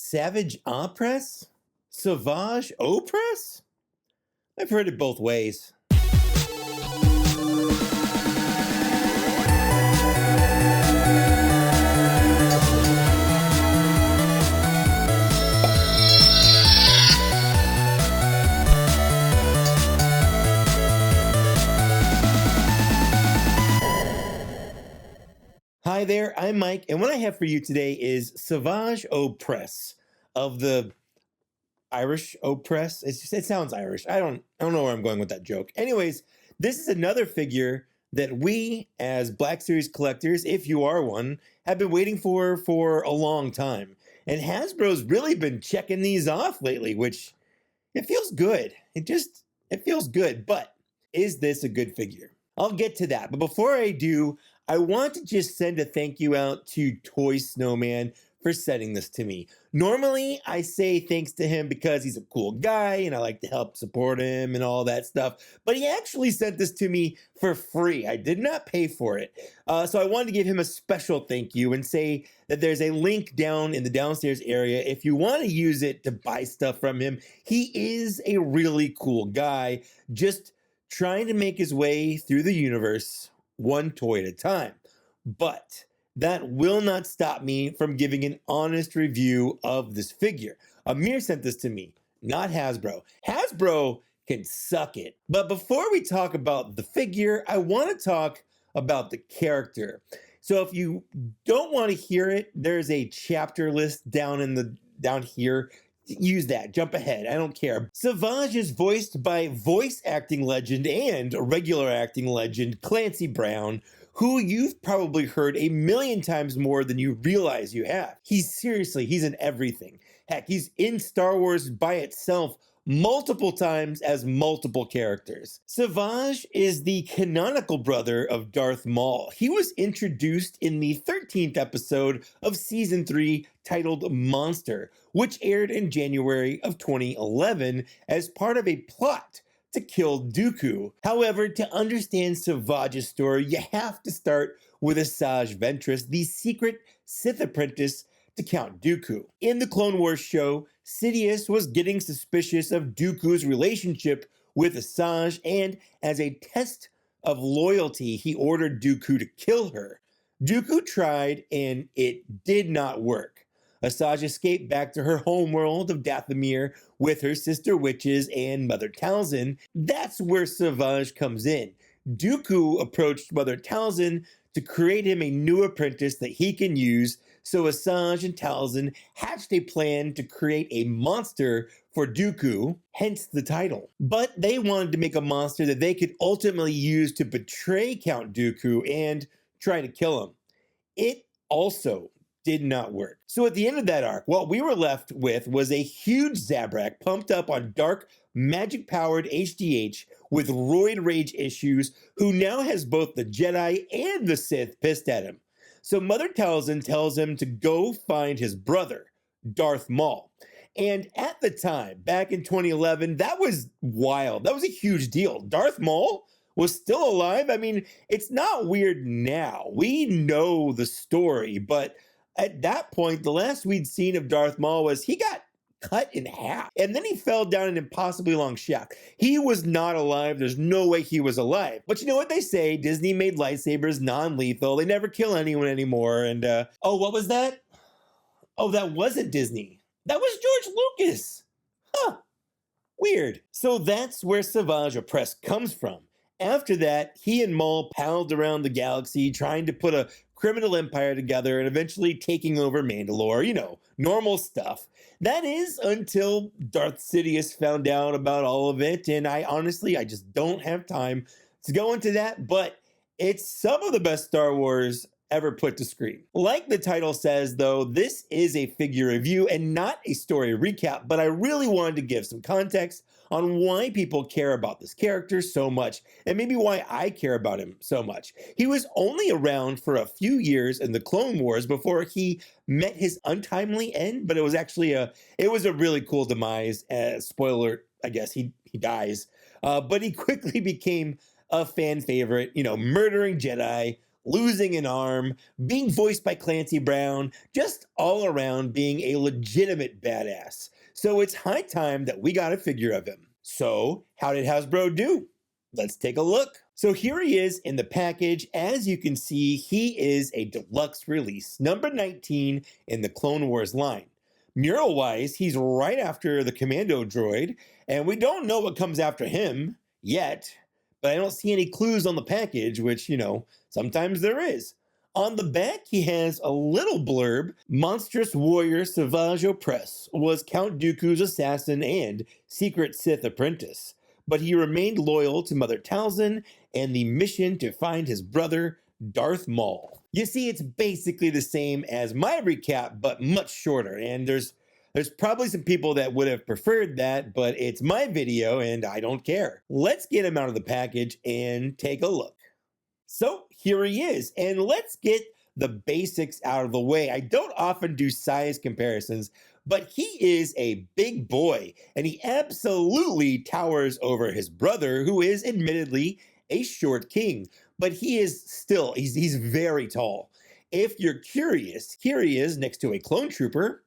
Savage Opress? Sauvage Opress? I've heard it both ways. Hi there, I'm Mike, and what I have for you today is Sauvage Opress of the Irish Opress. It sounds Irish. I don't know where I'm going with that joke. Anyways, this is another figure that we, as Black Series collectors, if you are one, have been waiting for a long time. And Hasbro's really been checking these off lately, which it feels good. It feels good. But is this a good figure? I'll get to that. But before I do, I want to just send a thank you out to Toy Snowman for sending this to me. Normally, I say thanks to him because he's a cool guy and I like to help support him and all that stuff. But he actually sent this to me for free. I did not pay for it. So I wanted to give him a special thank you and say that there's a link down in the downstairs area if you want to use it to buy stuff from him. He is a really cool guy, just trying to make his way through the universe one toy at a time. But that will not stop me from giving an honest review of this figure. Amir sent this to me, not Hasbro. Hasbro can suck it. But before we talk about the figure, I want to talk about the character. So if you don't want to hear it, there's a chapter list down here. Use that. Jump ahead. I don't care. Sauvage is voiced by voice acting legend and regular acting legend Clancy Brown, who you've probably heard a million times more than you realize you have. He's in everything. Heck, he's in Star Wars by itself multiple times as multiple characters. Sauvage is the canonical brother of Darth Maul. He was introduced in the 13th episode of Season 3 titled Monster, which aired in January of 2011 as part of a plot to kill Dooku. However, to understand Sauvage's story, you have to start with Asajj Ventress, the secret Sith apprentice to Count Dooku. In the Clone Wars show, Sidious was getting suspicious of Dooku's relationship with Asajj, and as a test of loyalty, he ordered Dooku to kill her. Dooku tried, and it did not work. Asajj escaped back to her homeworld of Dathomir with her sister witches and Mother Talzin. That's where Sauvage comes in. Dooku approached Mother Talzin to create him a new apprentice that he can use, so Asajj and Talzin hatched a plan to create a monster for Dooku, hence the title. But they wanted to make a monster that they could ultimately use to betray Count Dooku and try to kill him. It also did not work. So at the end of that arc, what we were left with was a huge Zabrak pumped up on dark, magic-powered HDH with roid rage issues, who now has both the Jedi and the Sith pissed at him. So Mother Talzin tells him to go find his brother, Darth Maul. And at the time, back in 2011, that was wild. That was a huge deal. Darth Maul was still alive. I mean, it's not weird now. We know the story, but at that point, the last we'd seen of Darth Maul was he got cut in half, and then he fell down an impossibly long shaft. He was not alive. There's no way he was alive. But you know what they say? Disney made lightsabers non-lethal. They never kill anyone anymore. And, oh, what was that? Oh, that wasn't Disney. That was George Lucas. Huh. Weird. So that's where Sauvage Opress comes from. After that, he and Maul palled around the galaxy trying to put a criminal empire together and eventually taking over Mandalore. You know, normal stuff. That is until Darth Sidious found out about all of it, and I just don't have time to go into that, but it's some of the best Star Wars ever put to screen. Like the title says, though, this is a figure review and not a story recap, but I really wanted to give some context on why people care about this character so much, and maybe why I care about him so much. He was only around for a few years in the Clone Wars before he met his untimely end, but it was actually a really cool demise. Spoiler, I guess, he dies. But he quickly became a fan favorite, murdering Jedi, losing an arm, being voiced by Clancy Brown, just all around being a legitimate badass. So it's high time that we got a figure of him. So how did Hasbro do? Let's take a look. So here he is in the package. As you can see, he is a deluxe release, number 19 in the Clone Wars line. Mural-wise, he's right after the Commando droid, and we don't know what comes after him yet, but I don't see any clues on the package, which, sometimes there is. On the back, he has a little blurb. Monstrous warrior Savage Opress was Count Dooku's assassin and secret Sith apprentice, but he remained loyal to Mother Talzin and the mission to find his brother, Darth Maul. You see, it's basically the same as my recap, but much shorter, and there's probably some people that would have preferred that, but it's my video and I don't care. Let's get him out of the package and take a look. So here he is, and let's get the basics out of the way. I don't often do size comparisons, but he is a big boy, and he absolutely towers over his brother, who is admittedly a short king, but he is still, he's very tall. If you're curious, here he is next to a clone trooper,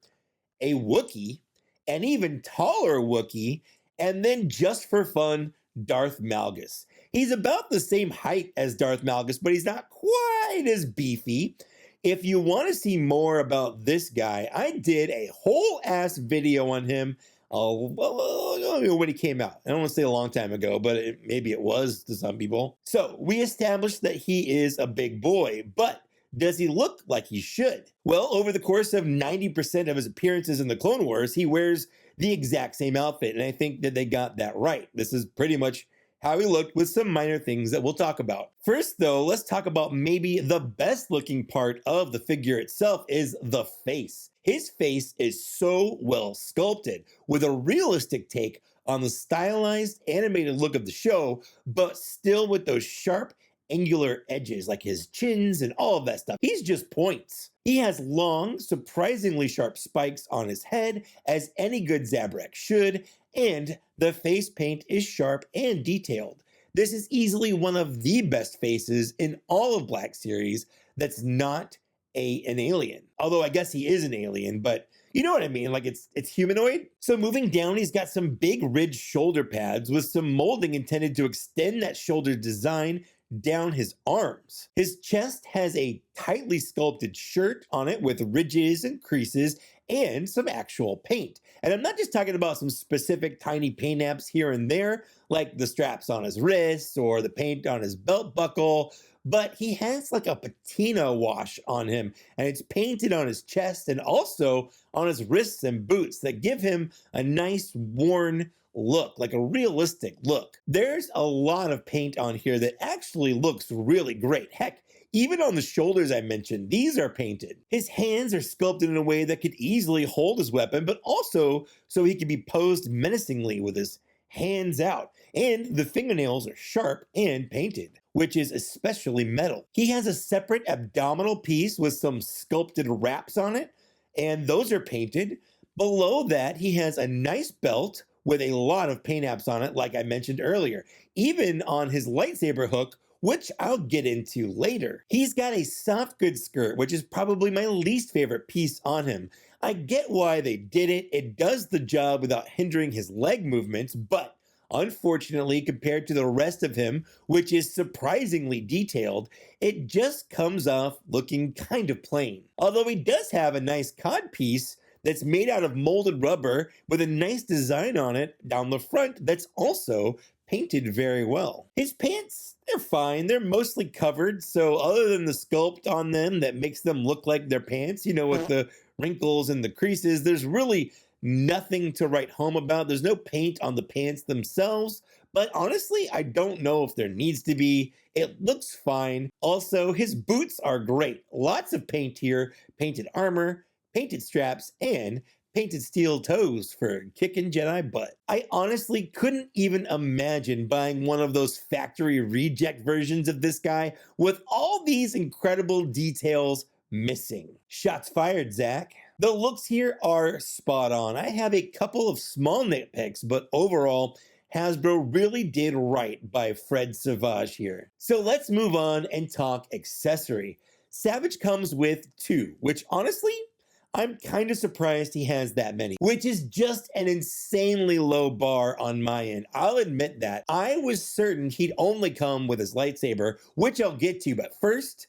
a Wookiee, an even taller Wookiee, and then just for fun, Darth Malgus. He's about the same height as Darth Malgus, but he's not quite as beefy. If you want to see more about this guy, I did a whole ass video on him when he came out. I don't want to say a long time ago, but maybe it was to some people. So we established that he is a big boy, but does he look like he should? Well, over the course of 90% of his appearances in the Clone Wars, he wears the exact same outfit, and I think that they got that right. This is pretty much how he looked, with some minor things that we'll talk about. First, though, let's talk about maybe the best looking part of the figure itself is the face. His face is so well sculpted, with a realistic take on the stylized animated look of the show, but still with those sharp angular edges, like his chins and all of that stuff. He's just points. He has long, surprisingly sharp spikes on his head, as any good Zabrak should, and the face paint is sharp and detailed. This is easily one of the best faces in all of Black Series that's not an alien. Although I guess he is an alien, but you know what I mean, like it's humanoid. So moving down, he's got some big ridged shoulder pads with some molding intended to extend that shoulder design down his arms. His chest has a tightly sculpted shirt on it with ridges and creases and some actual paint. And I'm not just talking about some specific tiny paint apps here and there, like the straps on his wrists or the paint on his belt buckle, but he has like a patina wash on him, and it's painted on his chest and also on his wrists and boots that give him a nice worn look, like a realistic look. There's a lot of paint on here that actually looks really great. Heck, even on the shoulders I mentioned, these are painted. His hands are sculpted in a way that could easily hold his weapon, but also so he can be posed menacingly with his hands out. And the fingernails are sharp and painted, which is especially metal. He has a separate abdominal piece with some sculpted wraps on it, and those are painted. Below that, he has a nice belt with a lot of paint apps on it, like I mentioned earlier. Even on his lightsaber hook, which I'll get into later. He's got a soft goods skirt, which is probably my least favorite piece on him. I get why they did it. It does the job without hindering his leg movements, but unfortunately, compared to the rest of him, which is surprisingly detailed, it just comes off looking kind of plain. Although he does have a nice cod piece that's made out of molded rubber with a nice design on it down the front that's also painted very well. His pants, they're fine. They're mostly covered, so other than the sculpt on them that makes them look like they're pants, with the wrinkles and the creases, there's really nothing to write home about. There's no paint on the pants themselves, but honestly, I don't know if there needs to be. It looks fine. Also, his boots are great. Lots of paint here, painted armor, painted straps, and painted steel toes for kicking Jedi butt. I honestly couldn't even imagine buying one of those factory reject versions of this guy with all these incredible details missing. Shots fired, Zach. The looks here are spot on. I have a couple of small nitpicks, but overall, Hasbro really did right by Fred Savage here. So let's move on and talk accessory. Savage comes with 2, which honestly, I'm kind of surprised he has that many, which is just an insanely low bar on my end. I'll admit that. I was certain he'd only come with his lightsaber, which I'll get to, but first,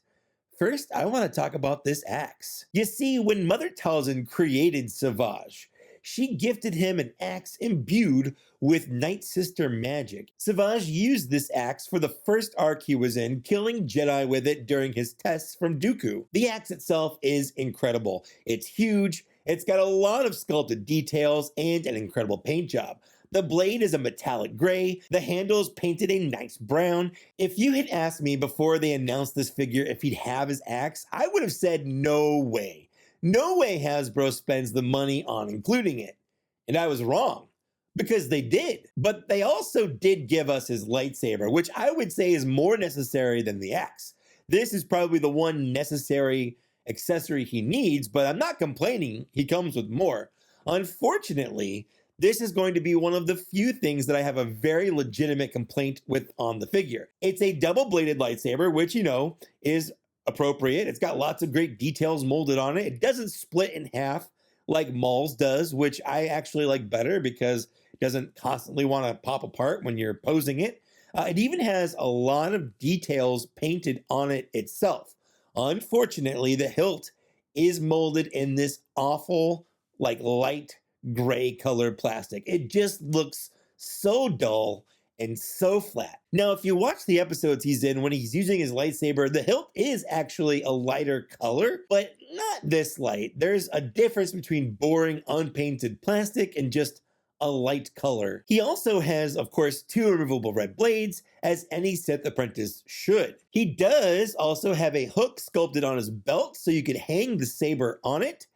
I want to talk about this axe. You see, when Mother Talzin created Savage, she gifted him an axe imbued with Night Sister magic. Savage used this axe for the first arc he was in, killing Jedi with it during his tests from Dooku. The axe itself is incredible. It's huge, it's got a lot of sculpted details, and an incredible paint job. The blade is a metallic gray, the handle is painted a nice brown. If you had asked me before they announced this figure if he'd have his axe, I would have said no way. No way Hasbro spends the money on including it. And I was wrong, because they did. But they also did give us his lightsaber, which I would say is more necessary than the axe. This is probably the one necessary accessory he needs, but I'm not complaining, he comes with more. Unfortunately, this is going to be one of the few things that I have a very legitimate complaint with on the figure. It's a double-bladed lightsaber, which, you know, is appropriate. It's got lots of great details molded on it. It doesn't split in half like Maul's does, which I actually like better because it doesn't constantly want to pop apart when you're posing it. It even has a lot of details painted on it itself. Unfortunately, the hilt is molded in this awful, like, light gray colored plastic. It just looks so dull and so flat. Now, if you watch the episodes he's in when he's using his lightsaber, the hilt is actually a lighter color, but not this light. There's a difference between boring unpainted plastic and just a light color. He also has, of course, 2 removable red blades, as any Sith apprentice should. He does also have a hook sculpted on his belt so you could hang the saber on it,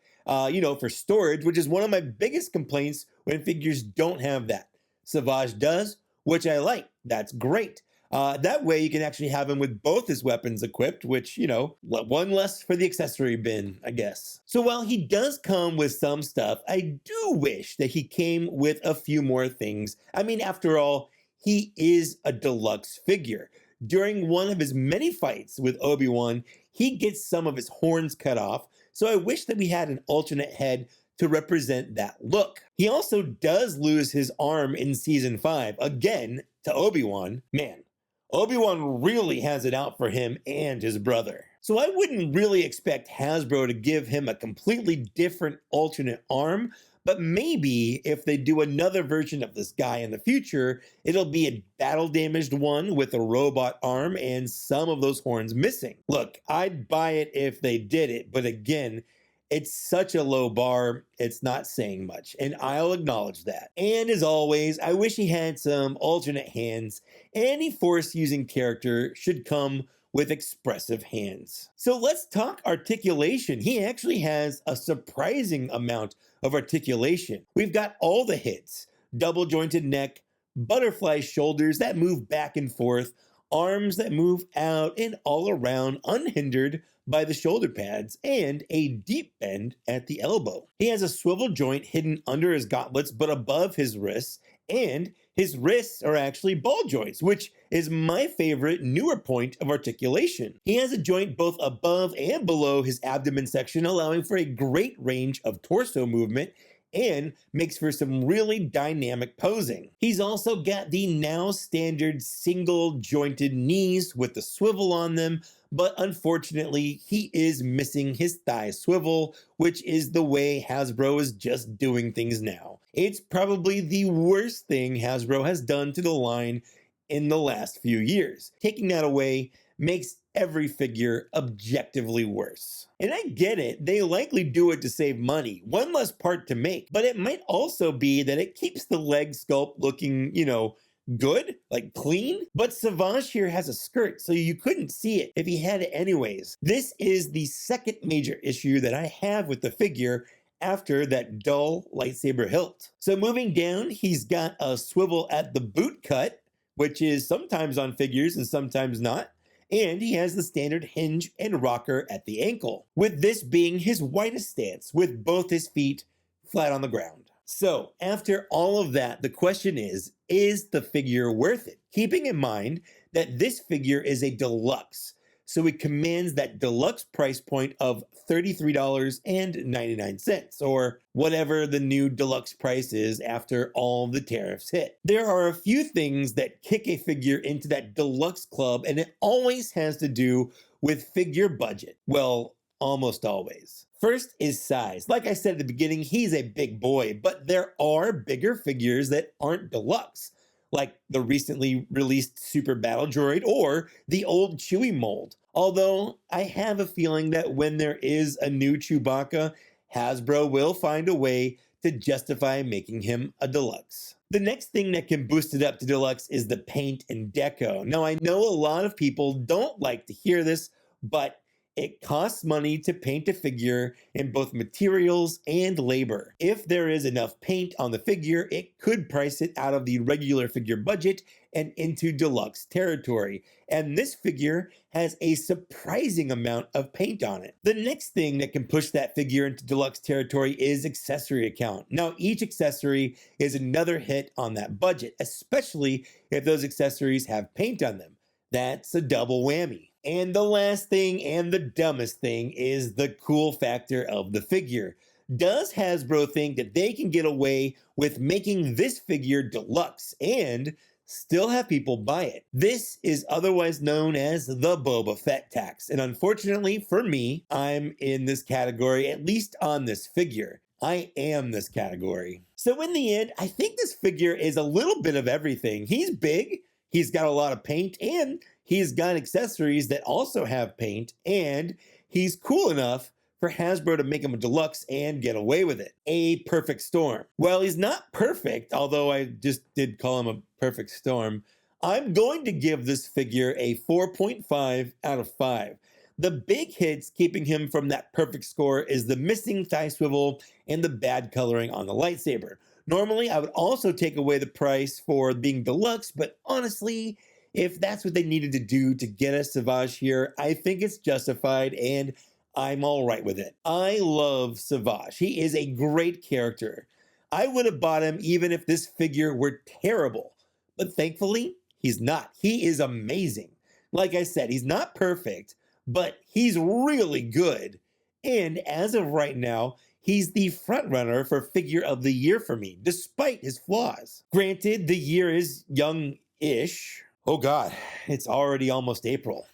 you know, for storage, which is one of my biggest complaints when figures don't have that. Savage does, which I like. That's great. That way you can actually have him with both his weapons equipped, which, you know, one less for the accessory bin, I guess. So while he does come with some stuff, I do wish that he came with a few more things. I mean, after all, he is a deluxe figure. During one of his many fights with Obi-Wan, he gets some of his horns cut off, so I wish that we had an alternate head to represent that look. He also does lose his arm in season 5, again to Obi-Wan. Man, Obi-Wan really has it out for him and his brother. So I wouldn't really expect Hasbro to give him a completely different alternate arm, but maybe if they do another version of this guy in the future, it'll be a battle-damaged one with a robot arm and some of those horns missing. Look, I'd buy it if they did it, but again, it's such a low bar, it's not saying much, and I'll acknowledge that. And as always, I wish he had some alternate hands. Any Force-using character should come with expressive hands. So let's talk articulation. He actually has a surprising amount of articulation. We've got all the hits: double jointed neck, butterfly shoulders that move back and forth, arms that move out and all around unhindered by the shoulder pads, and a deep bend at the elbow. He has a swivel joint hidden under his gauntlets but above his wrists, and his wrists are actually ball joints, which is my favorite newer point of articulation. He has a joint both above and below his abdomen section, allowing for a great range of torso movement and makes for some really dynamic posing. He's also got the now standard single jointed knees with the swivel on them, but unfortunately he is missing his thigh swivel, which is the way Hasbro is just doing things now. It's probably the worst thing Hasbro has done to the line in the last few years. Taking that away makes every figure objectively worse. And I get it, they likely do it to save money, one less part to make, but it might also be that it keeps the leg sculpt looking, you know, good, like clean. But Savage here has a skirt, so you couldn't see it if he had it anyways. This is the second major issue that I have with the figure after that dull lightsaber hilt. So moving down, he's got a swivel at the boot cut, which is sometimes on figures and sometimes not. And he has the standard hinge and rocker at the ankle, with this being his widest stance, with both his feet flat on the ground. So, after all of that, the question is the figure worth it? Keeping in mind that this figure is a deluxe, so it commands that deluxe price point of $33.99, or whatever the new deluxe price is after all the tariffs hit. There are a few things that kick a figure into that deluxe club, and it always has to do with figure budget. Well, almost always. First is size. Like I said at the beginning, he's a big boy, but there are bigger figures that aren't deluxe, like the recently released Super Battle Droid or the old Chewie mold. Although I have a feeling that when there is a new Chewbacca, Hasbro will find a way to justify making him a deluxe. The next thing that can boost it up to deluxe is the paint and deco. Now, I know a lot of people don't like to hear this, but it costs money to paint a figure in both materials and labor. If there is enough paint on the figure, it could price it out of the regular figure budget and into deluxe territory. And this figure has a surprising amount of paint on it. The next thing that can push that figure into deluxe territory is accessory account. Now, each accessory is another hit on that budget, especially if those accessories have paint on them. That's a double whammy. And the last thing and the dumbest thing is the cool factor of the figure. Does Hasbro think that they can get away with making this figure deluxe and still have people buy it? This is otherwise known as the Boba Fett tax. And unfortunately for me, I'm in this category, at least on this figure. I am this category. So in the end, I think this figure is a little bit of everything. He's big, he's got a lot of paint, and he's got accessories that also have paint, and he's cool enough for Hasbro to make him a deluxe and get away with it. A perfect storm. Well, he's not perfect, although I just did call him a perfect storm. I'm going to give this figure a 4.5 out of 5. The big hits keeping him from that perfect score is the missing thigh swivel and the bad coloring on the lightsaber. Normally, I would also take away the price for being deluxe, but honestly, if that's what they needed to do to get us Savage here, I think it's justified and I'm all right with it. I love Savage. He is a great character. I would have bought him even if this figure were terrible, but thankfully, he's not. He is amazing. Like I said, he's not perfect, but he's really good. And as of right now, he's the front runner for figure of the year for me, despite his flaws. Granted, the year is young-ish. Oh God, it's already almost April.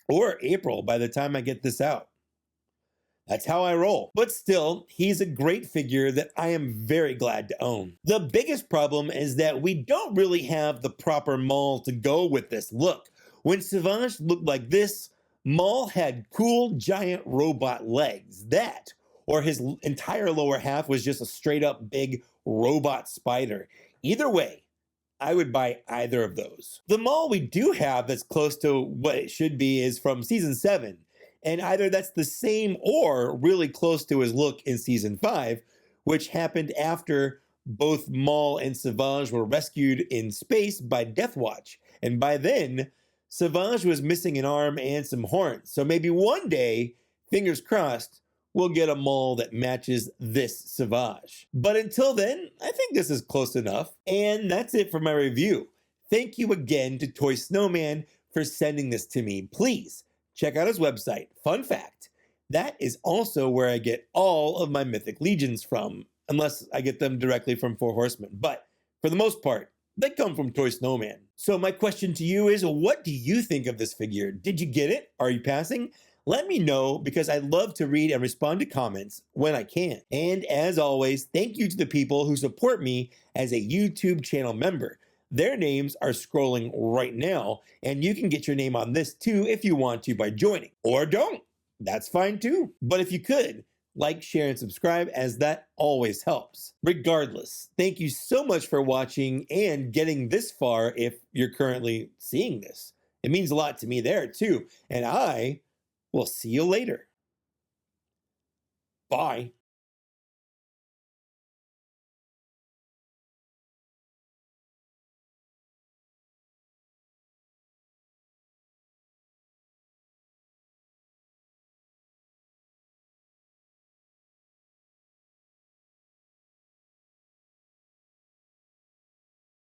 Or April by the time I get this out. That's how I roll. But still, he's a great figure that I am very glad to own. The biggest problem is that we don't really have the proper Maul to go with this look. When Savage looked like this, Maul had cool giant robot legs. That, or his entire lower half was just a straight up big robot spider. Either way, I would buy either of those. The Maul we do have that's close to what it should be is from season 7. And either that's the same or really close to his look in season 5, which happened after both Maul and Savage were rescued in space by Death Watch. And by then, Savage was missing an arm and some horns. So maybe one day, fingers crossed, we'll get a Maul that matches this Savage. But until then, I think this is close enough. And that's it for my review. Thank you again to Toy Snowman for sending this to me. Please check out his website. Fun fact, that is also where I get all of my Mythic Legions from, unless I get them directly from Four Horsemen. But for the most part, they come from Toy Snowman. So my question to you is, what do you think of this figure? Did you get it? Are you passing? Let me know, because I love to read and respond to comments when I can. And as always, thank you to the people who support me as a YouTube channel member. Their names are scrolling right now, and you can get your name on this too if you want to by joining. Or don't. That's fine too. But if you could, like, share, and subscribe, as that always helps. Regardless, thank you so much for watching and getting this far if you're currently seeing this. It means a lot to me there too. And I will see you later. Bye.